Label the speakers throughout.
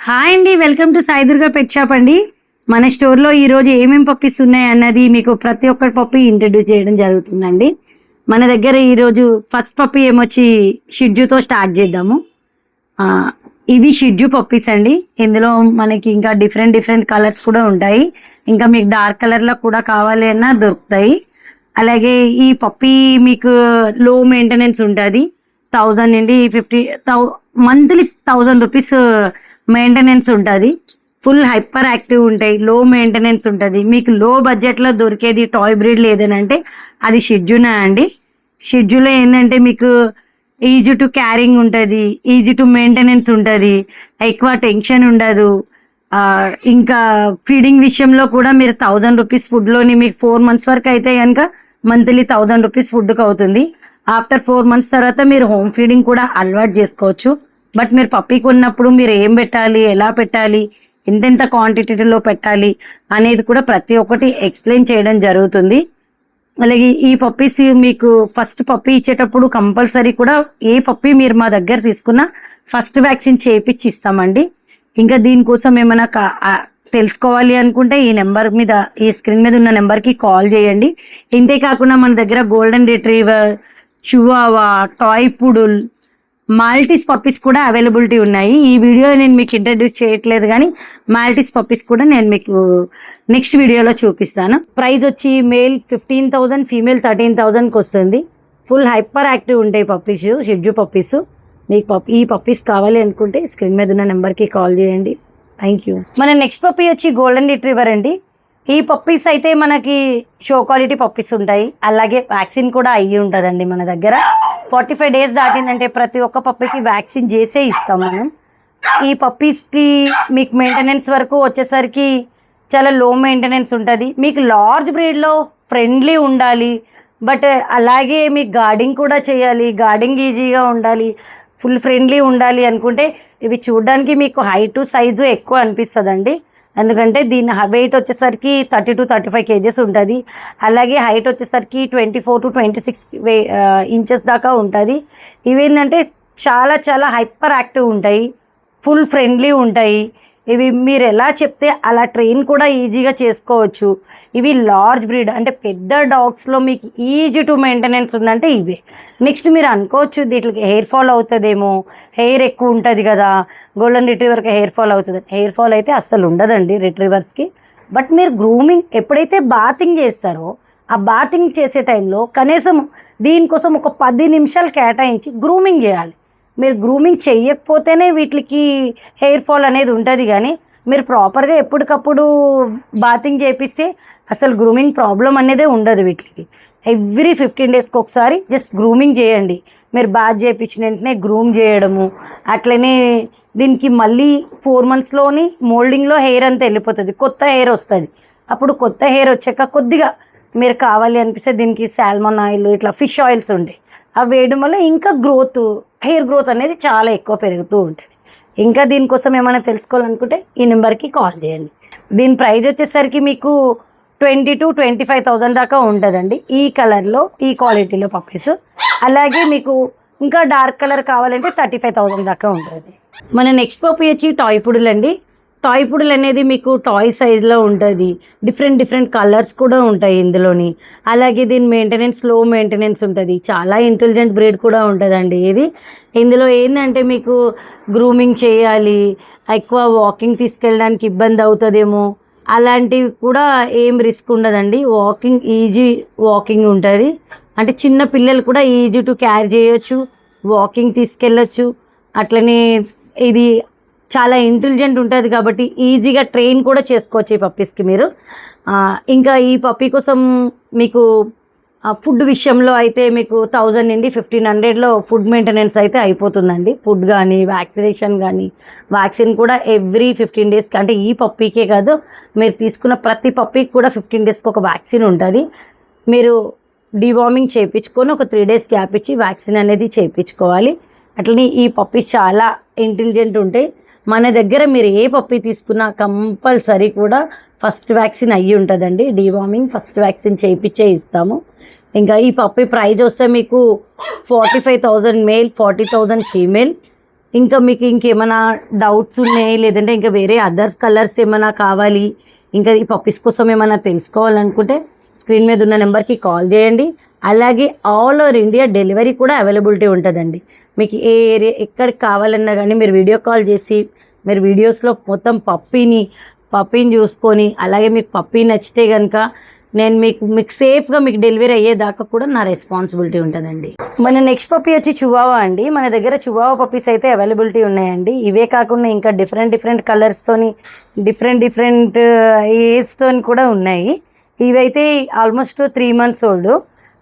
Speaker 1: Hi అండి, welcome to Sai Durga pet shop అండి. మన స్టోర్లో ఈరోజు ఏమేమి పప్పీస్ ఉన్నాయి అన్నది మీకు ప్రతి ఒక్కటి పప్పీ ఇంట్రడ్యూస్ చేయడం జరుగుతుందండి. మన దగ్గర ఈరోజు ఫస్ట్ పప్పీ ఏమొచ్చి షిడ్జుతో స్టార్ట్ చేద్దాము. ఇవి షిడ్జు పప్పీస్ అండి. ఇందులో మనకి ఇంకా డిఫరెంట్ డిఫరెంట్ కలర్స్ కూడా ఉంటాయి. ఇంకా మీకు డార్క్ కలర్లో కూడా కావాలి అన్నా దొరుకుతాయి. అలాగే ఈ పప్పీ మీకు లో మెయింటెనెన్స్ ఉంటుంది. 1000 నుండి 50 మంత్లీ 1000 రూపీస్ మెయింటెనెన్స్ ఉంటుంది. ఫుల్ హైపర్ యాక్టివ్ ఉంటాయి, లో మెయింటెనెన్స్ ఉంటుంది. మీకు లో బడ్జెట్లో దొరికేది టాయ్ బ్రీడ్ లేదనంటే అది షిడ్జునా అండి. షిడ్జులో ఏంటంటే మీకు ఈజీ టు క్యారింగ్ ఉంటుంది, ఈజీ టు మెయింటెనెన్స్ ఉంటుంది, ఎక్కువ టెన్షన్ ఉండదు. ఇంకా ఫీడింగ్ విషయంలో కూడా మీరు 1000 రూపీస్ ఫుడ్లోని మీకు 4 months వరకు అయితే కనుక మంత్లీ 1000 రూపీస్ ఫుడ్కి అవుతుంది. ఆఫ్టర్ 4 months తర్వాత మీరు హోమ్ ఫీడింగ్ కూడా అలవాటు చేసుకోవచ్చు. బట్ మీరు పప్పీకి ఉన్నప్పుడు మీరు ఏం పెట్టాలి, ఎలా పెట్టాలి, ఎంతెంత క్వాంటిటీలో పెట్టాలి అనేది కూడా ప్రతి ఒక్కటి ఎక్స్ప్లెయిన్ చేయడం జరుగుతుంది. అలాగే ఈ పప్పీస్ మీకు ఫస్ట్ పప్పీ ఇచ్చేటప్పుడు కంపల్సరీ కూడా ఏ పప్పీ మీరు మా దగ్గర తీసుకున్నా ఫస్ట్ వ్యాక్సిన్ చేయించి ఇస్తామండి. ఇంకా దీనికోసం ఏమైనా తెలుసుకోవాలి అనుకుంటే ఈ నెంబర్ మీద, ఈ స్క్రీన్ మీద ఉన్న నెంబర్కి కాల్ చేయండి. ఇంతే కాకుండా మన దగ్గర golden retriever, chihuahua, toy poodle, maltese puppies కూడా అవైలబిలిటీ ఉన్నాయి. ఈ వీడియో నేను మీకు ఇంట్రడ్యూస్ చేయట్లేదు, కానీ మాల్టీస్ పప్పీస్ కూడా నేను మీకు నెక్స్ట్ వీడియోలో చూపిస్తాను. ప్రైస్ వచ్చి మేల్ 15,000, ఫీమేల్ 13,000కి వస్తుంది. ఫుల్ హైపర్ యాక్టివ్ ఉంటాయి పప్పీస్, షిడ్జు పప్పీస్. మీకు ఈ పప్పీస్ కావాలి అనుకుంటే స్క్రీన్ మీద ఉన్న నెంబర్కి కాల్ చేయండి. Thank you. మన నెక్స్ట్ పప్పీ వచ్చి గోల్డెన్ రిట్రీవర్ అండి. ఈ పప్పీస్ అయితే మనకి షో క్వాలిటీ పప్పీస్ ఉంటాయి. అలాగే వ్యాక్సిన్ కూడా అయ్యి ఉంటుందండి. మన దగ్గర 45 days దాటిందంటే ప్రతి ఒక్క పప్పీకి వ్యాక్సిన్ చేసే ఇస్తాం మనం. ఈ పప్పీస్కి మీకు మెయింటెనెన్స్ వరకు వచ్చేసరికి చాలా లో మెయింటెనెన్స్ ఉంటుంది. మీకు లార్జ్ బ్రీడ్లో ఫ్రెండ్లీ ఉండాలి, బట్ అలాగే మీకు గార్డింగ్ కూడా చేయాలి, గార్డింగ్ ఈజీగా ఉండాలి, ఫుల్ ఫ్రెండ్లీ ఉండాలి అనుకుంటే ఇవి చూడడానికి మీకు హైటు సైజు ఎక్కువ అనిపిస్తుందండి. ఎందుకంటే దీని వెయిట్ వచ్చేసరికి 30 to 35 kgs ఉంటుంది. అలాగే హైట్ వచ్చేసరికి 24 to 26 inches దాకా ఉంటుంది. ఇవేంటంటే చాలా చాలా హైపర్ యాక్టివ్ ఉంటాయి, ఫుల్ ఫ్రెండ్లీ ఉంటాయి. ఇవి మీరు ఎలా చెప్తే అలా ట్రైన్ కూడా ఈజీగా చేసుకోవచ్చు. ఇవి లార్జ్ బ్రీడ్ అంటే పెద్ద డాగ్స్లో మీకు ఈజీ టు మెయింటెనెన్స్ ఉందంటే ఇవే. నెక్స్ట్ మీరు అనుకోవచ్చు దీనికి హెయిర్ ఫాల్ అవుతుందేమో, హెయిర్ ఎక్కువ ఉంటుంది కదా గోల్డెన్ రిట్రీవర్కి హెయిర్ ఫాల్ అవుతుంది. హెయిర్ ఫాల్ అయితే అస్సలు ఉండదండి రిట్రీవర్స్కి. బట్ మీరు గ్రూమింగ్ ఎప్పుడైతే బాతింగ్ చేస్తారో ఆ బాతింగ్ చేసే టైంలో కనీసం దీనికోసం ఒక 10 నిమిషాలు కేటాయించి గ్రూమింగ్ చేయాలి. మీరు గ్రూమింగ్ చేయకపోతేనే వీటికి హెయిర్ ఫాల్ అనేది ఉంటుంది. కానీ మీరు ప్రాపర్గా ఎప్పటికప్పుడు బాతింగ్ చేపిస్తే అసలు గ్రూమింగ్ ప్రాబ్లం అనేదే ఉండదు వీటికి. ఎవ్రీ 15 daysకి ఒకసారి జస్ట్ గ్రూమింగ్ చేయండి. మీరు బాత్ చేయించిన వెంటనే గ్రూమ్ చేయడము. అట్లనే దీనికి మళ్ళీ 4 monthsలోని మోల్డింగ్లో హెయిర్ అంతా వెళ్ళిపోతుంది, కొత్త హెయిర్ వస్తుంది. అప్పుడు కొత్త హెయిర్ వచ్చాక కొద్దిగా మీరు కావాలి అనిపిస్తే దీనికి సాల్మన్ ఆయిల్, ఇట్లా ఫిష్ ఆయిల్స్ ఉంటాయి, అవి వేయడం వల్ల ఇంకా హెయిర్ గ్రోత్ అనేది చాలా ఎక్కువ పెరుగుతూ ఉంటుంది. ఇంకా దీనికోసం ఏమైనా తెలుసుకోవాలనుకుంటే ఈ నెంబర్కి కాల్ చేయండి. దీని ప్రైస్ వచ్చేసరికి మీకు 20 to 25,000 దాకా ఉంటుందండి ఈ కలర్లో, ఈ క్వాలిటీలో పప్పీస్. అలాగే మీకు ఇంకా డార్క్ కలర్ కావాలంటే 35,000 దాకా ఉంటుంది. మన నెక్స్ట్ పప్పీ వచ్చి టాయ్ పుడుల్ అండి. టాయ్ పుడుల్ అనేది మీకు టాయ్ సైజ్లో ఉంటుంది. డిఫరెంట్ కలర్స్ కూడా ఉంటాయి ఇందులోని. అలాగే దీని మెయింటెనెన్స్ లో మెయింటెనెన్స్ ఉంటుంది. చాలా ఇంటెలిజెంట్ బ్రీడ్ కూడా ఉంటుందండి ఇది. ఇందులో ఏంటంటే మీకు గ్రూమింగ్ చేయాలి, ఎక్కువ వాకింగ్ తీసుకెళ్ళడానికి ఇబ్బంది అవుతుందేమో, అలాంటివి కూడా ఏం రిస్క్ ఉండదండి. ఈజీ వాకింగ్ ఉంటుంది. అంటే చిన్న పిల్లలు కూడా ఈజీ టు క్యారీ చేయొచ్చు, వాకింగ్ తీసుకెళ్ళచ్చు. అట్లనే ఇది చాలా ఇంటెలిజెంట్ ఉంటుంది కాబట్టి ఈజీగా ట్రైన్ కూడా చేసుకోవచ్చు ఈ పప్పీస్కి మీరు. ఇంకా ఈ పప్పీ కోసం మీకు ఫుడ్ విషయంలో అయితే మీకు 1000 నుండి 1500లో ఫుడ్ మెయింటెనెన్స్ అయితే అయిపోతుందండి. ఫుడ్ కానీ వ్యాక్సినేషన్ కానీ, వ్యాక్సిన్ కూడా ఎవ్రీ 15 daysకి, అంటే ఈ పప్పీకే కాదు మీరు తీసుకున్న ప్రతి పప్పీకి కూడా 15 daysకి ఒక వ్యాక్సిన్ ఉంటుంది. మీరు డివార్మింగ్ చేయించుకొని ఒక 3 days గ్యాప్ ఇచ్చి వ్యాక్సిన్ అనేది చేయించుకోవాలి. అట్లనే ఈ పప్పీస్ చాలా ఇంటెలిజెంట్ ఉంటాయి. మన దగ్గర మీరు ఏ పప్పీ తీసుకున్నా కంపల్సరీ కూడా ఫస్ట్ వ్యాక్సిన్ అయ్యి ఉంటుందండి. డివార్మింగ్ ఫస్ట్ వ్యాక్సిన్ చేయించే ఇస్తాము. ఇంకా ఈ పప్పీ ప్రైజ్ వస్తే మీకు 45,000 మేల్, 40,000 ఫీమేల్. ఇంకా మీకు ఇంకేమైనా డౌట్స్ ఉన్నాయి, లేదంటే ఇంకా వేరే అదర్స్ కలర్స్ ఏమైనా కావాలి, ఇంకా ఈ పప్పీస్ కోసం ఏమైనా తెలుసుకోవాలనుకుంటే స్క్రీన్ మీద ఉన్న నెంబర్కి కాల్ చేయండి. అలాగే ఆల్ ఓవర్ ఇండియా డెలివరీ కూడా అవైలబిలిటీ ఉంటుందండి. మీకు ఏ ఏరియా ఎక్కడికి కావాలన్నా కానీ మీరు వీడియో కాల్ చేసి మీరు వీడియోస్లో మొత్తం పప్పీని చూసుకొని, అలాగే మీకు పప్పీ నచ్చితే కనుక నేను మీకు సేఫ్గా మీకు డెలివరీ అయ్యేదాకా కూడా నా రెస్పాన్సిబిలిటీ ఉంటుందండి. మన నెక్స్ట్ పప్పీ వచ్చి చివావా అండి. మన దగ్గర చివావా పప్పీస్ అయితే అవైలబిలిటీ ఉన్నాయండి. ఇవే కాకుండా ఇంకా డిఫరెంట్ కలర్స్తోని డిఫరెంట్ ఏజ్తోని కూడా ఉన్నాయి. ఇవైతే ఆల్మోస్ట్ 3 months ఓల్డ్.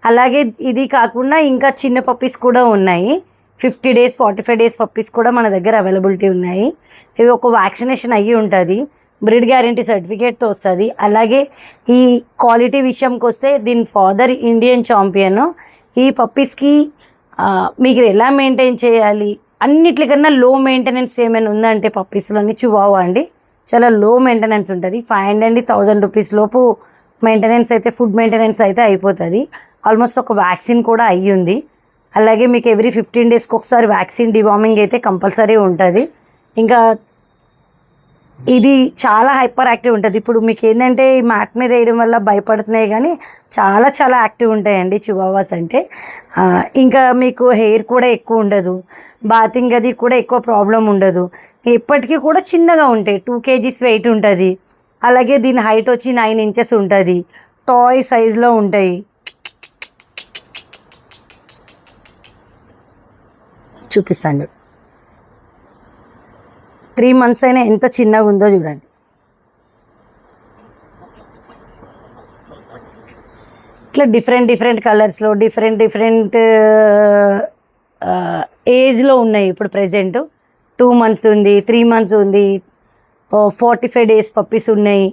Speaker 1: అలాగే ఇది కాకుండా ఇంకా చిన్న పప్పీస్ కూడా ఉన్నాయి. 50 days 45 days పప్పీస్ కూడా మన దగ్గర అవైలబిలిటీ ఉన్నాయి. ఇవి ఒక వ్యాక్సినేషన్ అయ్యి ఉంటుంది, బ్రీడ్ గ్యారంటీ సర్టిఫికేట్తో వస్తుంది. అలాగే ఈ క్వాలిటీ విషయంకి వస్తే దీని ఫాదర్ ఇండియన్ ఛాంపియన్. ఈ పప్పీస్కి మీకు ఎలా మెయింటైన్ చేయాలి, అన్నిటికన్నా లో మెయింటెనెన్స్ ఏమైనా ఉందంటే పప్పీస్లోని చివావా అండి. చాలా లో మెయింటెనెన్స్ ఉంటుంది. 500 నుండి 1000 రూపీస్ లోపు మెయింటెనెన్స్ అయితే, ఫుడ్ మెయింటెనెన్స్ అయితే అయిపోతుంది. ఆల్మోస్ట్ ఒక వ్యాక్సిన్ కూడా అయ్యి ఉంది. అలాగే మీకు ఎవ్రీ 15 daysకి ఒకసారి వ్యాక్సిన్ డివార్మింగ్ అయితే కంపల్సరీ ఉంటుంది. ఇంకా ఇది చాలా హైపర్ యాక్టివ్ ఉంటుంది. ఇప్పుడు మీకు ఏంటంటే ఈ మ్యాట్ మీద వేయడం వల్ల భయపడుతున్నాయి, కానీ చాలా యాక్టివ్ ఉంటాయండి చివావాస్ అంటే. ఇంకా మీకు హెయిర్ కూడా ఎక్కువ ఉండదు, బాతింగ్ అది కూడా ఎక్కువ ప్రాబ్లం ఉండదు. ఎప్పటికీ కూడా చిన్నగా ఉంటాయి, 2 kgs వెయిట్ ఉంటుంది. అలాగే దీని హైట్ వచ్చి 9 inches ఉంటుంది. టాయ్ సైజులో ఉంటాయి. చూపిస్తాను. 3 months అయినా ఎంత చిన్నగా ఉందో చూడండి. ఇట్లా డిఫరెంట్ కలర్స్లో డిఫరెంట్ ఏజ్లో ఉన్నాయి. ఇప్పుడు ప్రజెంట్ 2 months ఉంది, 3 months ఉంది, 45 days పప్పీస్ ఉన్నాయి.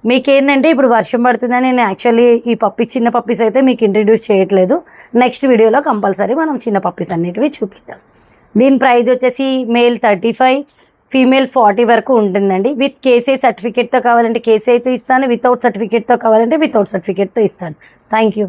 Speaker 1: మీకు ఏంటంటే ఇప్పుడు వర్షం పడుతుందని నేను యాక్చువల్లీ ఈ చిన్న పప్పీస్ అయితే మీకు ఇంట్రడ్యూస్ చేయట్లేదు. నెక్స్ట్ వీడియోలో కంపల్సరీ మనం చిన్న పప్పీస్ అన్నిటివి చూపిద్దాం. దీని ప్రైస్ వచ్చేసి మేల్ 35, ఫీమేల్ 40 వరకు ఉంటుందండి. విత్ కేసీ సర్టిఫికేట్తో కావాలంటే కేసీతో ఇస్తాను, వితౌట్ సర్టిఫికేట్తో కావాలంటే వితౌట్ సర్టిఫికేట్తో ఇస్తాను. Thank you.